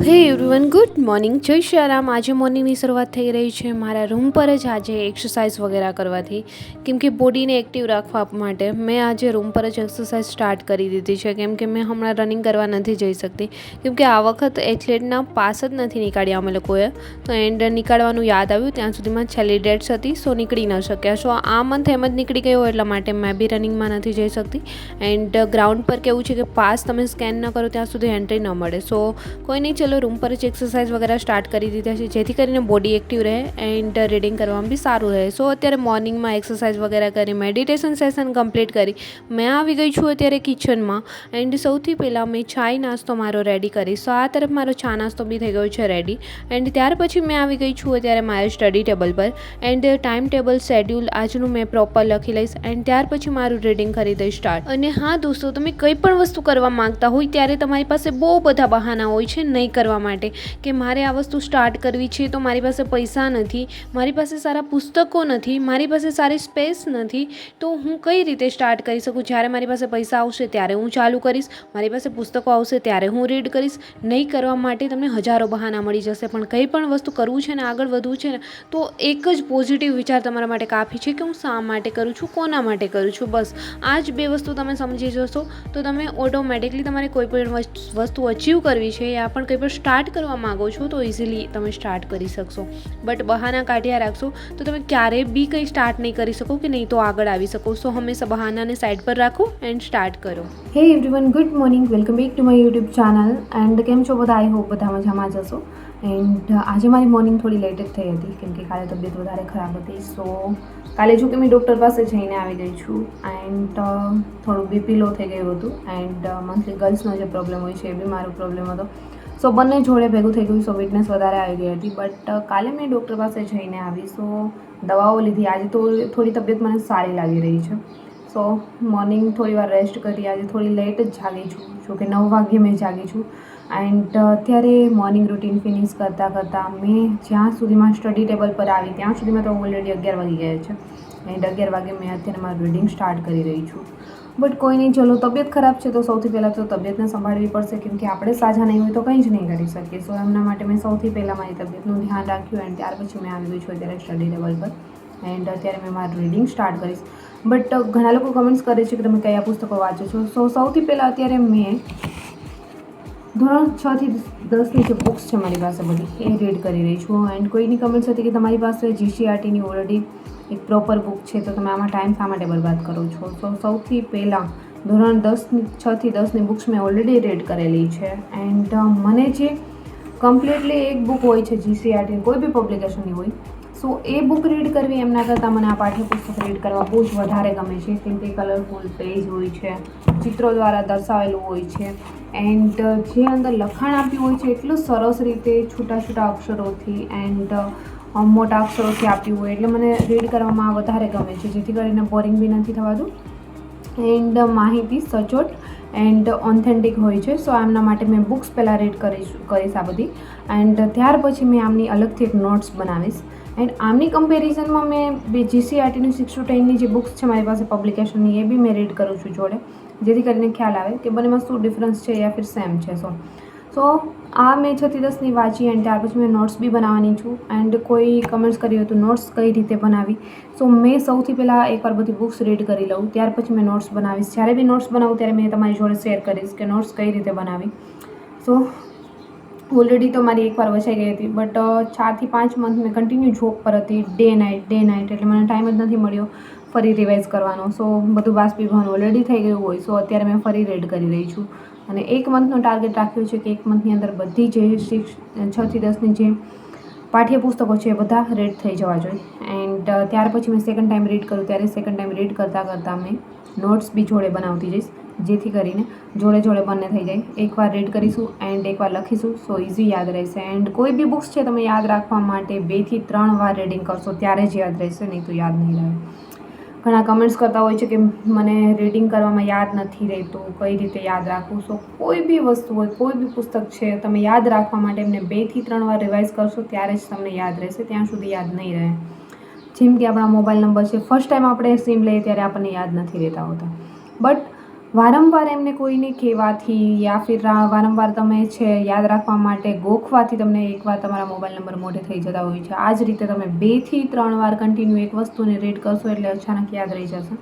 હે everyone, good morning. જય શ્રી રામ. આજે મોર્નિંગની શરૂઆત થઈ રહી છે મારા રૂમ પર જ આજે એક્સરસાઇઝ વગેરે કરવાથી, કેમ કે બોડીને એક્ટિવ રાખવા માટે મેં આજે રૂમ પર જ એક્સરસાઇઝ સ્ટાર્ટ કરી દીધી છે. કેમ કે મેં હમણાં રનિંગ કરવા નથી જઈ શકતી, કેમ કે આ વખત એથ્લેટના પાસ જ નથી નીકાળ્યા અમે લોકોએ. તો એન્ડ નીકાળવાનું યાદ આવ્યું ત્યાં સુધીમાં છેલ્લી ડેટ્સ હતી, સો નીકળી ન શક્યા. સો આ મંથ એમ જ નીકળી ગયો, એટલા માટે મેં બી રનિંગમાં નથી જઈ શકતી. એન્ડ ગ્રાઉન્ડ પર કેવું છે કે પાસ તમે સ્કેન ન કરો ત્યાં સુધી એન્ટ્રી ન મળે. સો કોઈ નહીં, ચલો રૂમ પર જ એક્સરસાઇઝ વગેરે સ્ટાર્ટ કરી દીધા છે, જેથી કરીને બોડી એક્ટિવ રહે એન્ડ રીડિંગ કરવામાં બી સારું રહે. સો અત્યારે મોર્નિંગમાં એક્સરસાઇઝ વગેરે કરી, મેડિટેશન સેશન કમ્પ્લીટ કરી, મેં આવી ગઈ છું અત્યારે કિચનમાં. એન્ડ સૌથી પહેલાં મેં ચાય નાસ્તો મારો રેડી કરી. સો આ તરફ મારો ચા નાસ્તો બી થઈ ગયો છે રેડી. એન્ડ ત્યાર પછી મેં આવી ગઈ છું અત્યારે મારા સ્ટડી ટેબલ પર. એન્ડ ટાઈમ ટેબલ શેડ્યુલ આજનું મેં પ્રોપર લખી લઈશ. એન્ડ ત્યાર પછી મારું રીડિંગ કરી દઈશ સ્ટાર્ટ. અને હા દોસ્તો, તમે કંઈ પણ વસ્તુ કરવા માંગતા હોય ત્યારે તમારી પાસે બહુ બધા બહાના હોય છે નહીં કરવા માટે, કે મારે આ વસ્તુ સ્ટાર્ટ કરવી છે તો મારી પાસે પૈસા નથી, મારી પાસે સારા પુસ્તકો નથી, મારી પાસે સારી સ્પેસ નથી, તો હું કઈ રીતે સ્ટાર્ટ કરી શકું? જ્યારે મારી પાસે પૈસા આવશે ત્યારે હું ચાલુ કરીશ, મારી પાસે પુસ્તકો આવશે ત્યારે હું રીડ કરીશ. નહીં કરવા માટે તમને હજારો બહાના મળી જશે. પણ કંઈ પણ વસ્તુ કરવું છે ને, આગળ વધવું છે ને, તો એક જ પોઝિટિવ વિચાર તમારા માટે કાફી છે કે હું શા માટે કરું છું, કોના માટે કરું છું. બસ આ જ બે વસ્તુ તમે સમજી જશો તો તમે ઓટોમેટિકલી તમારે કોઈ પણ વસ્તુ અચીવ કરવી છે યા પણ કંઈ પણ સ્ટાર્ટ કરવા માગો છો તો ઇઝીલી તમે સ્ટાર્ટ કરી શકશો. બટ બહાના કાઢ્યા રાખશો તો તમે ક્યારેય બી કંઈ સ્ટાર્ટ નહીં કરી શકો કે નહીં તો આગળ આવી શકો. સો હંમેશા બહાનાને સાઈડ પર રાખો એન્ડ સ્ટાર્ટ કરો. હે everyone, good morning. Welcome back to my YouTube channel. And કેમ છો બધા? આઈ હોપ બધા મજામાં જશો. એન્ડ આજે મારી મોર્નિંગ થોડી લેટ જ થઈ હતી, કેમ કે કાલે તબિયત વધારે ખરાબ હતી. સો કાલે જો કે મેં ડૉક્ટર પાસે જઈને આવી ગઈ છું. એન્ડ થોડું બીપી લો થઈ ગયું હતું. એન્ડ મંથલી ગર્લ્સનો જે પ્રોબ્લેમ હોય છે એ બી મારો પ્રોબ્લેમ હતો. સો બંને જોડે ભેગું થઈ ગયું. સો વીકનેસ વધારે આવી ગઈ હતી. બટ કાલે મેં ડૉક્ટર પાસે જઈને આવી, સો દવાઓ લીધી. આજે તો થોડી તબિયત મને સારી લાગી રહી છે. સો મોર્નિંગ થોડી વાર રેસ્ટ કરી. આજે થોડી લેટ જ જાગી છું, જો કે 9 વાગ્યે મેં જાગી છું. એન્ડ અત્યારે મોર્નિંગ રૂટીન ફિનિશ કરતાં મેં જ્યાં સુધીમાં સ્ટડી ટેબલ પર આવી ત્યાં સુધીમાં તો ઓલરેડી 11 વાગી ગયા છે. એન્ડ 11 વાગે મેં અત્યારે મારું રીડિંગ સ્ટાર્ટ કરી રહી છું. બટ કોઈ નહીં, ચલો તબિયત ખરાબ છે તો સૌથી પહેલાં તો તબિયતને સંભાળવી પડશે, કેમ કે આપણે સાજા નહીં હોય તો કંઈ જ નહીં કરી શકીએ. સો એમના માટે મેં સૌથી પહેલાં મારી તબિયતનું ધ્યાન રાખ્યું. એન્ડ ત્યાર પછી મેં આવી ગઈ છું અત્યારે સ્ટડી ટેબલ પર. એન્ડ અત્યારે મેં મારું રીડિંગ સ્ટાર્ટ કરીશ. બટ ઘણા લોકો કમેન્ટ્સ કરે છે કે તમે કયા પુસ્તકો વાંચો છો. સો સૌથી પહેલાં અત્યારે મેં ધોરણ 6 થી 10ની જે બુક્સ છે મારી પાસે બધી એ રીડ કરી રહી છું. એન્ડ કોઈની કમેન્ટ્સ હતી કે તમારી પાસે જીસીઆરટીની ઓલરેડી એક પ્રોપર બુક છે તો તમે આમાં ટાઈમ શા માટે બરબાદ કરો છો. સો સૌથી પહેલાં ધોરણ 6 થી 10ની બુક્સ મેં ઓલરેડી રીડ કરેલી છે. એન્ડ મને જે કમ્પ્લીટલી એક બુક હોય છે જીસીઆરટી કોઈ બી પબ્લિકેશનની હોય, સો એ બુક રીડ કરવી એમના કરતાં મને આ પાઠ્યપુસ્તક રીડ કરવા બહુ જ વધારે ગમે છે. કેમ કે કલરફુલ પેજ હોય છે, ચિત્રો દ્વારા દર્શાવેલું હોય છે. એન્ડ જે અંદર લખાણ આપ્યું હોય છે એટલું સરસ રીતે છૂટા છૂટા અક્ષરોથી એન્ડ મોટા અક્ષરોથી આપ્યું હોય, એટલે મને રીડ કરવામાં વધારે ગમે છે, જેથી કરીને બોરિંગ બી નથી થવાતું. એન્ડ માહિતી સચોટ એન્ડ ઓથેન્ટિક હોય છે. સો એમના માટે મેં બુક્સ પહેલાં રીડ કરીશ આ બધી. એન્ડ ત્યાર પછી મેં આમની અલગથી એક નોટ્સ બનાવીશ. એન્ડ આમની કમ્પેરિઝનમાં મેં જીસીઆરટીની 6 to 10ની જે બુક્સ છે મારી પાસે પબ્લિકેશનની એ બી મેં રીડ કરું છું જોડે, જેથી કરીને ખ્યાલ આવે કે બંનેમાં શું ડિફરન્સ છે યા ફિર સેમ છે. સો આ મેં 6 થી 10ની વાંચી. એન્ડ ત્યાર પછી મેં નોટ્સ બી બનાવવાની છું. એન્ડ કોઈ કમેન્ટ્સ કર્યું હતું નોટ્સ કઈ રીતે બનાવી. સો મેં સૌથી પહેલાં એકવાર બધી બુક્સ રીડ કરી લઉં, ત્યાર પછી મેં નોટ્સ બનાવીશ. જ્યારે બી નોટ્સ બનાવું ત્યારે મેં તમારી જોડે શેર કરીશ કે નોટ્સ કઈ રીતે બનાવી. સો ઓલરેડી તો મારી એકવાર વચાઈ ગઈ હતી, બટ 4 થી 5 મંથ મેં કન્ટિન્યુ જોબ પર હતી, ડે નાઇટ, એટલે મને ટાઈમ જ નથી મળ્યો ફરી રિવાઇઝ કરવાનો. સો બધું બાષ્પીભવન ઓલરેડી થઈ ગયું હોય. સો અત્યારે મેં ફરી રીડ કરી રહી છું. અને 1 મંથનો ટાર્ગેટ રાખ્યો છે કે 1 મંથની અંદર બધી જે 6 થી 10ની જે પાઠ્યપુસ્તકો છે એ બધા રીડ થઈ જવા જોઈએ. એન્ડ ત્યાર પછી મેં સેકન્ડ ટાઈમ રીડ કરું ત્યારે સેકન્ડ ટાઈમ રીડ કરતાં મેં નોટ્સ બી જોડે બનાવતી જઈશ, જેથી કરીને જોડે બંને થઈ જાય. એકવાર રીડ કરીશું એન્ડ એકવાર લખીશું, સો ઇઝી યાદ રહેશે. એન્ડ કોઈ બી બુક્સ છે તમે યાદ રાખવા માટે 2 થી 3 વાર રીડિંગ કરશો ત્યારે જ યાદ રહેશે, નહીં તો યાદ નહીં રહે. ઘણા કમેન્ટ્સ કરતા હોય છે કે મને રીડિંગ કરવામાં યાદ નથી રહેતું, કઈ રીતે યાદ રાખવું. સો કોઈ બી વસ્તુ હોય, કોઈ બી પુસ્તક છે, તમે યાદ રાખવા માટે એમને 2 થી 3 વાર રિવાઇઝ કરશો ત્યારે જ તમને યાદ રહેશે, ત્યાં સુધી યાદ નહીં રહે. જેમ કે આપણા મોબાઈલ નંબર છે, ફર્સ્ટ ટાઈમ આપણે સિમ લઈએ ત્યારે આપણને યાદ નથી રહેતા હોતા, બટ વારંવાર એમને કોઈને કહેવાથી યા ફિર વારંવાર તમે છે યાદ રાખવા માટે ગોખવાથી તમને એકવાર તમારા મોબાઈલ નંબર મોઢે થઈ જતા હોય છે. આ જ રીતે તમે 2 થી 3 વાર કન્ટિન્યુ એક વસ્તુને રીડ કરશો એટલે અચાનક યાદ રહી જશે.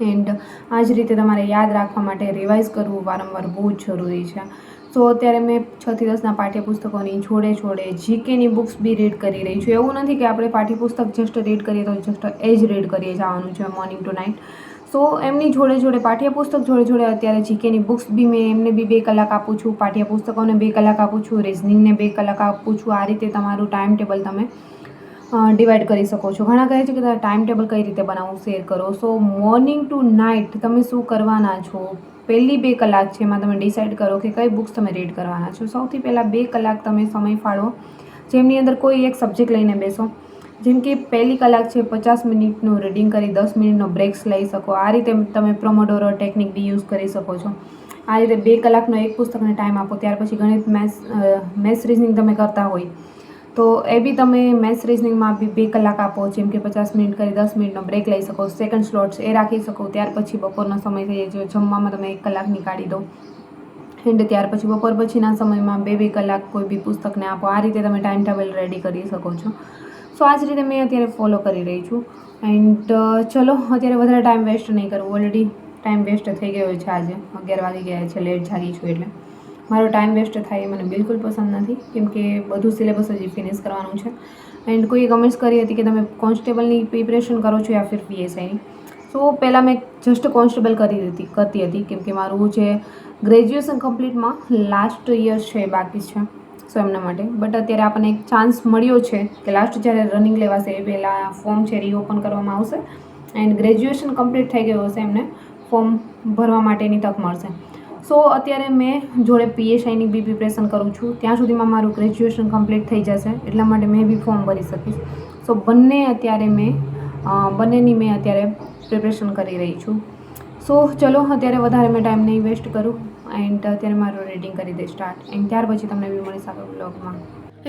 એન્ડ આ જ રીતે તમારે યાદ રાખવા માટે રિવાઇઝ કરવું વારંવાર બહુ જ જરૂરી છે. સો અત્યારે મેં 6 થી 10ના પાઠ્યપુસ્તકોની જોડે જીકેની બુક્સ બી રીડ કરી રહી છું. એવું નથી કે આપણે પાઠ્યપુસ્તક જસ્ટ રીડ કરીએ તો જસ્ટ એ જ રીડ કરીએ જવાનું છે મોર્નિંગ ટુ નાઇટ. સો એમની જોડે પાઠ્યપુસ્તક જોડે અત્યારે જીકેની બુક્સ બી મેં એમને બી 2 કલાક આપું છું, પાઠ્યપુસ્તકોને 2 કલાક આપું છું, રિઝનિંગને 2 કલાક આપું છું. આ રીતે તમારું ટાઈમ ટેબલ તમે ડિવાઈડ કરી શકો છો. ઘણા કહે છે કે ટાઈમ ટેબલ કઈ રીતે બનાવવું, શેર કરો. સો મોર્નિંગ ટુ નાઇટ તમે શું કરવાના છો, પહેલી 2 કલાક છે એમાં તમે ડિસાઇડ કરો કે કઈ બુક્સ તમે રીડ કરવાના છો. સૌથી પહેલાં 2 કલાક તમે સમય ફાળવો, જેમની અંદર કોઈ એક સબ્જેક્ટ લઈને બેસો. જેમ કે પહેલી કલાક છે 50 મિનિટનું રીડિંગ કરી 10 મિનિટનો બ્રેક્સ લઈ શકો. આ રીતે તમે પ્રોમોડોરો ટેકનિક બી યુઝ કરી શકો છો. આ રીતે 2 કલાકનો એક પુસ્તકને ટાઈમ આપો. ત્યાર પછી ગણિત, મેથ્સ રિઝનિંગ તમે કરતા હોય તો એ બી તમે મેથ્સ રિઝનિંગમાં બી 2 કલાક આપો. જેમ કે 50 મિનિટ કરી 10 મિનિટનો બ્રેક લઈ શકો, સેકન્ડ સ્લોટ્સ એ રાખી શકો. ત્યાર પછી બપોરનો સમય થઈ જાય, જમવામાં તમે 1 કલાક નીકાળી દો. એન્ડ ત્યાર પછી બપોર પછીના સમયમાં 2 કલાક કોઈ બી પુસ્તકને આપો. આ રીતે તમે ટાઈમ ટેબલ રેડી કરી શકો છો. સો આ જ રીતે મેં અત્યારે ફોલો કરી રહી છું. એન્ડ ચલો અત્યારે વધારે ટાઈમ વેસ્ટ નહીં કરવું. ઓલરેડી ટાઈમ વેસ્ટ થઈ ગયો છે. આજે 11 વાગી ગયા છે, લેટ જાગી છું એટલે મારો ટાઈમ વેસ્ટ થાય એ મને બિલકુલ પસંદ નથી, કેમ કે બધું સિલેબસ હજી ફિનિશ કરવાનું છે. એન્ડ કોઈએ કમેન્ટ્સ કરી હતી કે તમે કોન્સ્ટેબલની પ્રિપરેશન કરો છો યા ફિર પીએસઆઈની. સો પહેલાં મેં જસ્ટ કોન્સ્ટેબલ કરતી હતી, કેમ કે મારું જે ગ્રેજ્યુએશન કમ્પ્લીટમાં લાસ્ટ યર છે બાકી છે. સો એમના માટે બટ અત્યારે આપણને એક ચાન્સ મળ્યો છે કે લાસ્ટ જ્યારે રનિંગ લેવાશે એ પહેલાં ફોર્મ છે રીઓપન કરવામાં આવશે એન્ડ ગ્રેજ્યુએશન કમ્પ્લીટ થઈ ગયું હશે એમને ફોર્મ ભરવા માટેની તક મળશે. સો અત્યારે મેં જોડે પીએસઆઈની બી પ્રિપરેશન કરું છું. ત્યાં સુધીમાં મારું ગ્રેજ્યુએશન કમ્પ્લીટ થઈ જશે, એટલા માટે મેં બી ફોર્મ ભરી શકીશ. સો બંનેની મેં અત્યારે પ્રિપરેશન કરી રહી છું. સો ચલો અત્યારે વધારે મેં ટાઈમ નહીં વેસ્ટ કરું એન્ડ અત્યારે મારું રીડિંગ કરી દે સ્ટાર્ટ. એન્ડ ત્યાર પછી તમને બી મળીશ આગળ બ્લોગમાં.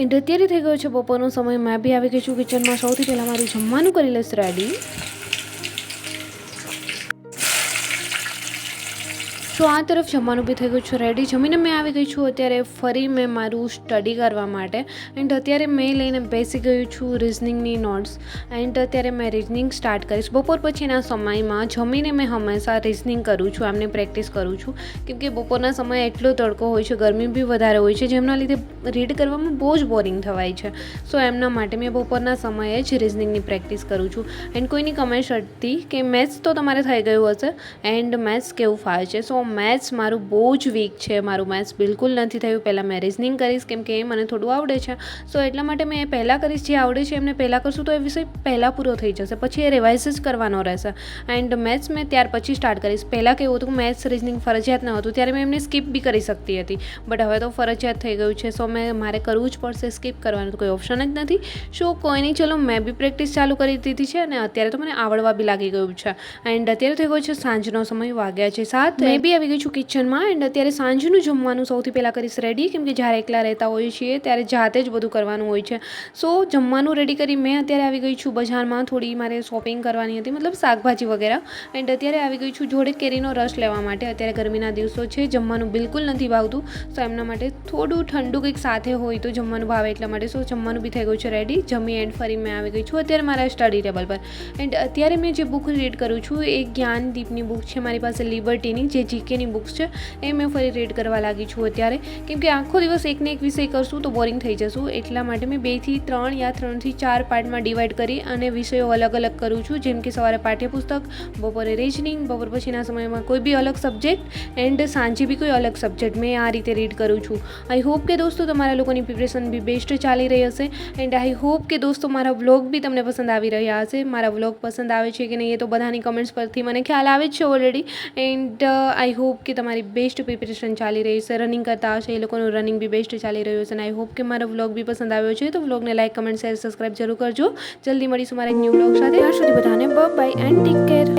એન્ડ અત્યારે થઈ ગયો છે બપોરનો સમય. મેં બી આવી ગઈ છું કિચનમાં. સૌથી પહેલાં મારું જમવાનું કરી લઈશ રેડી. તો આ તરફ જમવાનું બી થઈ ગયું છે રેડી. જમીને મેં આવી ગઈ છું અત્યારે ફરી મેં મારું સ્ટડી કરવા માટે. એન્ડ અત્યારે મેં લઈને બેસી ગયું છું રિઝનિંગની નોટ્સ. એન્ડ અત્યારે મેં રિઝનિંગ સ્ટાર્ટ કરીશ. બપોર પછીના સમયમાં જમીને મેં હંમેશા રિઝનિંગ કરું છું, આમની પ્રેક્ટિસ કરું છું, કેમ કે બપોરના સમયે એટલો તડકો હોય છે, ગરમી બી વધારે હોય છે, જેમના લીધે રીડ કરવામાં બહુ જ બોરિંગ થવાય છે. સો એમના માટે મેં બપોરના સમયે જ રિઝનિંગની પ્રેક્ટિસ કરું છું. એન્ડ કોઈની કમેન્ટ હતી કે મેથ્સ તો તમારે થઈ ગયું હશે એન્ડ મેથ્સ કેવું ફાવે છે. સો મેથ્સ મારું બહુ જ વીક છે, મારું મેથ્સ બિલકુલ નથી થયું. પહેલાં મેં રિઝનિંગ કરીશ, કેમ કે એ મને થોડું આવડે છે. સો એટલા માટે મેં એ પહેલાં કરીશ. જે આવડે છે એમને પહેલાં કરશું તો એ વિષય પહેલાં પૂરો થઈ જશે, પછી એ રિવાઇઝ જ કરવાનો રહેશે. એન્ડ મેથ્સ મેં ત્યાર પછી સ્ટાર્ટ કરીશ. પહેલાં કેવું હતું મેથ્સ રિઝનિંગ ફરજિયાત ન હતું, ત્યારે મેં એમને સ્કીપ બી કરી શકતી હતી, બટ હવે તો ફરજિયાત થઈ ગયું છે. સો મારે કરવું જ પડશે, સ્કીપ કરવાનું કોઈ ઓપ્શન જ નથી. સો કોઈ નહીં, ચલો મેં બી પ્રેક્ટિસ ચાલુ કરી દીધી છે અને અત્યારે તો મને આવડવા બી લાગી ગયું છે. એન્ડ અત્યારે થઈ ગયો છે સાંજનો સમય, વાગ્યા છે 7. મેં બી આવી ગઈ છું કિચનમાં. એન્ડ અત્યારે સાંજનું જમવાનું સૌથી પહેલાં કરીશ રેડી, કેમ કે જ્યારે એકલા રહેતા હોઈએ છીએ ત્યારે જાતે જ બધું કરવાનું હોય છે. સો જમવાનું રેડી કરી મેં અત્યારે આવી ગઈ છું બજારમાં. થોડી મારે શોપિંગ કરવાની હતી, મતલબ શાકભાજી વગેરે. એન્ડ અત્યારે આવી ગઈ છું જોડે કેરીનો રસ લેવા માટે. અત્યારે ગરમીના દિવસો છે, જમવાનું બિલકુલ નથી ભાવતું. સો એમના માટે થોડું ઠંડુ કંઈક સાથે હોય તો જમવાનું ભાવે, એટલા માટે. સો જમવાનું બી થઈ ગયું છે રેડી. જમી એન્ડ ફરી મેં આવી ગઈ છું અત્યારે મારા સ્ટડી ટેબલ પર. એન્ડ અત્યારે મેં જે બુક રીડ કરું છું એ જ્ઞાનદીપની બુક છે મારી પાસે, લિબર્ટીની જે જીકેની બુક્સ છે એ મેં ફરી રીડ કરવા લાગી છું અત્યારે, કેમ કે આખો દિવસ એકને એક વિષય કરશું તો બોરિંગ થઈ જશું. એટલા માટે મેં 2 થી 3 યા 3 થી 4 પાર્ટમાં ડિવાઈડ કરી અને વિષયો અલગ અલગ કરું છું. જેમ કે સવારે પાઠ્યપુસ્તક, બપોરે રિઝનિંગ, બપોર પછીના સમયમાં કોઈ બી અલગ સબ્જેક્ટ એન્ડ સાંજે બી કોઈ અલગ સબ્જેક્ટ. મેં આ રીતે રીડ કરું છું. આઈ હોપ કે દોસ્તો તમારા લોકોની પ્રિપરેશન બી બેસ્ટ ચાલી રહી હશે. એન્ડ આઈ હોપ કે દોસ્તો મારા વ્લોગ બી તમને પસંદ આવી રહ્યા હશે. મારા વ્લોગ પસંદ આવે છે કે નહીં એ તો બધાની કમેન્ટ્સ પરથી મને ખ્યાલ આવે જ છે ઓલરેડી. એન્ડ આઈ હોપ કે તમારી બેસ્ટ પ્રિપરેશન ચાલી રહી છે. રનિંગ કરતા હશે એ લોકોનું રનિંગ બી બેસ્ટ ચાલી રહ્યું છે. અને આઈ હોપ કે મારો વ્લોગ બી પસંદ આવ્યો છે તો વ્લોગને લાઈક, કમેન્ટ, શેર, સબસ્ક્રાઈબ જરૂર કરજો. જલ્દી મળીશું મારા એક ન્યૂ વ્લોગ સાથે. ત્યાં સુધી બધાને બાય એન્ડ ટેક કેર.